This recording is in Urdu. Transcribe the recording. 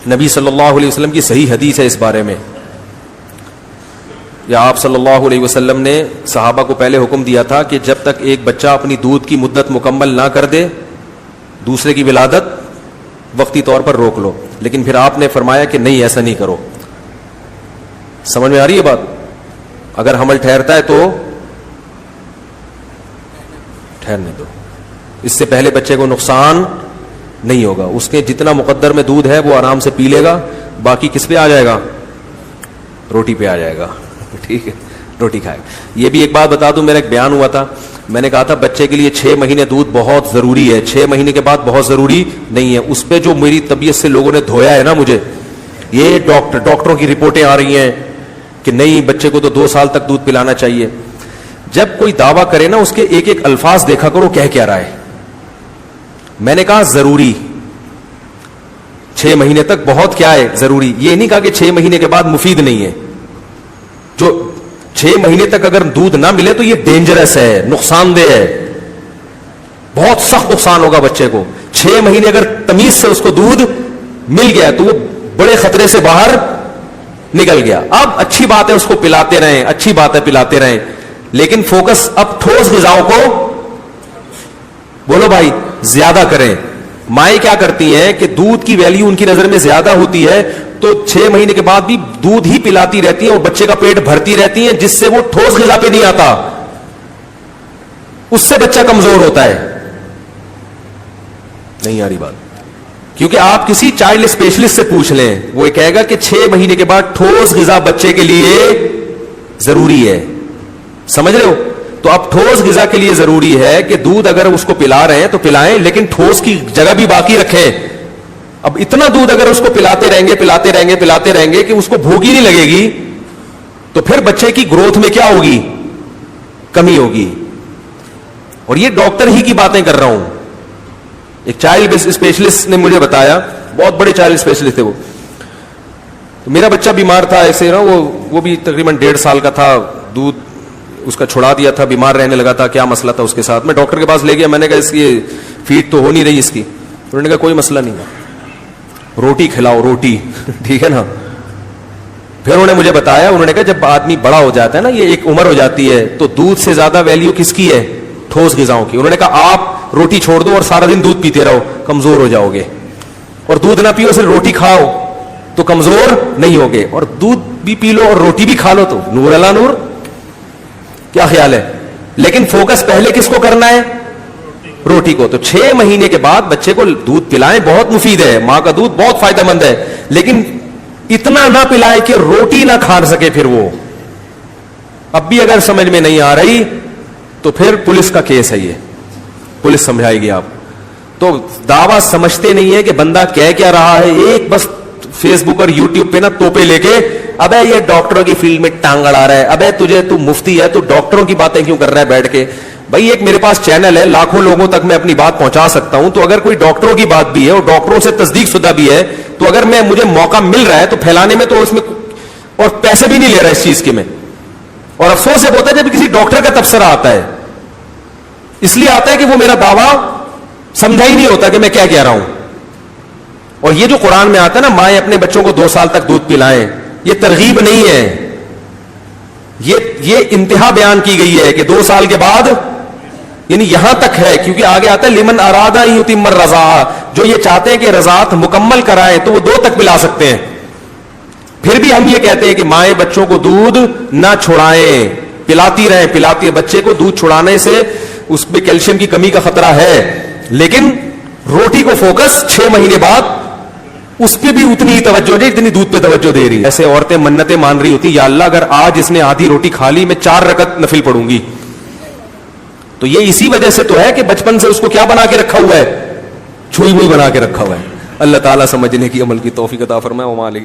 نبی صلی اللہ علیہ وسلم کی صحیح حدیث ہے اس بارے میں. یا آپ صلی اللہ علیہ وسلم نے صحابہ کو پہلے حکم دیا تھا کہ جب تک ایک بچہ اپنی دودھ کی مدت مکمل نہ کر دے دوسرے کی ولادت وقتی طور پر روک لو, لیکن پھر آپ نے فرمایا کہ نہیں, ایسا نہیں کرو. سمجھ میں آ رہی ہے بات؟ اگر حمل ٹھہرتا ہے تو ٹھہرنے دو, اس سے پہلے بچے کو نقصان نہیں ہوگا. اس کے جتنا مقدر میں دودھ ہے وہ آرام سے پی لے گا, باقی کس پہ آ جائے گا؟ روٹی پہ آ جائے گا. ٹھیک ہے, روٹی کھائے. یہ بھی ایک بات بتا دوں, میرا ایک بیان ہوا تھا, میں نے کہا تھا بچے کے لیے 6 مہینے دودھ بہت ضروری ہے, 6 مہینے کے بعد بہت ضروری نہیں ہے. اس پہ جو میری طبیعت سے لوگوں نے دھویا ہے نا مجھے, یہ ڈاکٹروں کی رپورٹیں آ رہی ہیں کہ نہیں بچے کو تو 2 سال تک دودھ پلانا چاہیے. جب کوئی دعویٰ کرے نا اس کے ایک ایک الفاظ دیکھا کرو کہہ کیا رہا ہے. میں نے کہا ضروری 6 مہینے تک بہت کیا ہے ضروری, یہ نہیں کہا کہ 6 مہینے کے بعد مفید نہیں ہے. جو 6 مہینے تک اگر دودھ نہ ملے تو یہ ڈینجرس ہے, نقصان دہ ہے, بہت سخت نقصان ہوگا بچے کو. 6 مہینے اگر تمیز سے اس کو دودھ مل گیا تو وہ بڑے خطرے سے باہر نکل گیا. اب اچھی بات ہے اس کو پلاتے رہیں, اچھی بات ہے پلاتے رہیں, لیکن فوکس اب ٹھوس غذاؤں کو بولو بھائی زیادہ کریں. مائیں کیا کرتی ہیں کہ دودھ کی ویلیو ان کی نظر میں زیادہ ہوتی ہے تو 6 مہینے کے بعد بھی دودھ ہی پلاتی رہتی ہیں اور بچے کا پیٹ بھرتی رہتی ہیں, جس سے وہ ٹھوس غذا پہ نہیں آتا, اس سے بچہ کمزور ہوتا ہے. نہیں آ رہی بات؟ کیونکہ آپ کسی چائلڈ اسپیشلسٹ سے پوچھ لیں, وہ یہ کہے گا کہ 6 مہینے کے بعد ٹھوس غذا بچے کے لیے ضروری ہے. سمجھ رہے ہو؟ تو اب ٹھوس غذا کے لیے ضروری ہے کہ دودھ اگر اس کو پلا رہے ہیں تو پلائیں, لیکن ٹھوس کی جگہ بھی باقی رکھیں. اب اتنا دودھ اگر اس کو پلاتے رہیں گے کہ اس کو بھوک ہی نہیں لگے گی تو پھر بچے کی گروتھ میں کیا ہوگی؟ کمی ہوگی. اور یہ ڈاکٹر ہی کی باتیں کر رہا ہوں. ایک چائلڈ اسپیشلسٹ نے مجھے بتایا, بہت بڑے چائلڈ اسپیشلسٹ تھے وہ. تو میرا بچہ بیمار تھا ایسے نا, وہ بھی تقریباً 1.5 سال کا تھا, دودھ اس کا چھڑا دیا تھا, بیمار رہنے لگا تھا. کیا مسئلہ تھا اس کے ساتھ؟ میں ڈاکٹر کے پاس لے گیا, میں نے کہا اس کی فیڈ تو ہو نہیں رہی اس کی. انہوں نے کہا کوئی مسئلہ نہیں ہے, روٹی کھلاؤ, روٹی. ٹھیک ہے نا. پھر انہوں نے مجھے بتایا, انہوں نے کہا جب آدمی بڑا ہو جاتا ہے نا, یہ ایک عمر ہو جاتی ہے, تو دودھ سے زیادہ ویلیو کس کی ہے؟ ٹھوس غذاؤں کی. انہوں نے کہا آپ روٹی چھوڑ دو اور سارا دن دودھ پیتے رہو, کمزور ہو جاؤ گے. اور دودھ نہ پیو, صرف روٹی کھاؤ تو کمزور نہیں ہوگے. اور دودھ بھی پی لو اور روٹی بھی کھا لو تو نور اللہ نور. کیا خیال ہے؟ لیکن فوکس پہلے کس کو کرنا ہے؟ روٹی کو. تو 6 مہینے کے بعد بچے کو دودھ پلائیں, بہت مفید ہے, ماں کا دودھ بہت فائدہ مند ہے, لیکن اتنا نہ پلائیں کہ روٹی نہ کھا سکے. پھر وہ اب بھی اگر سمجھ میں نہیں آ رہی تو پھر پولیس کا کیس ہے, یہ پولیس سمجھائے گی آپ. تو دعویٰ سمجھتے نہیں ہے کہ بندہ کہہ کیا رہا ہے, ایک بس فیس بک اور یوٹیوب پہ نا توپے لے کے ابے یہ ڈاکٹروں کی فیلڈ میں ٹانگ اڑا رہا ہے, ابے تو مفتی ہے, تو ڈاکٹروں کی باتیں کیوں کر رہا ہے بیٹھ کے. بھائی ایک میرے پاس چینل ہے, لاکھوں لوگوں تک میں اپنی بات پہنچا سکتا ہوں. تو اگر کوئی ڈاکٹروں کی بات بھی ہے اور ڈاکٹروں سے تصدیق شدہ بھی ہے, تو اگر مجھے موقع مل رہا ہے تو پھیلانے میں, تو اس میں اور پیسے بھی نہیں لے رہا اس چیز کے میں. اور افسوس یہ ہوتا ہے جب کسی ڈاکٹر کا تبصرہ آتا ہے, اس لیے آتا ہے کہ وہ میرا دعویٰ سمجھا ہی نہیں ہوتا کہ میں کیا کہہ رہا ہوں. اور یہ جو قرآن میں آتا ہے نا, مائیں اپنے بچوں کو 2 سال تک دودھ پلائیں, یہ ترغیب نہیں ہے, یہ انتہا بیان کی گئی ہے کہ 2 سال کے بعد, یعنی یہاں تک ہے. کیونکہ آگے آتا ہے لمن ارادہ یتم الرضاعہ, جو یہ چاہتے ہیں کہ رضاعت مکمل کرائیں تو وہ 2 تک پلا سکتے ہیں. پھر بھی ہم یہ کہتے ہیں کہ مائیں بچوں کو دودھ نہ چھڑائیں, پلاتی رہیں. بچے کو دودھ چھڑانے سے اس میں کیلشیم کی کمی کا خطرہ ہے, لیکن روٹی کو فوکس 6 مہینے بعد اس پہ بھی اتنی ہی توجہ دے جتنی دودھ پہ توجہ دے رہی ہے. ایسے عورتیں منتیں مان رہی ہوتی, یا اللہ اگر آج اس نے آدھی روٹی کھا لی, میں 4 رکعت نفل پڑھوں گی. تو یہ اسی وجہ سے تو ہے کہ بچپن سے اس کو کیا بنا کے رکھا ہوا ہے؟ چھوئی ہوئی بنا کے رکھا ہوا ہے. اللہ تعالیٰ سمجھنے کی عمل کی توفیق عطا فرمائے.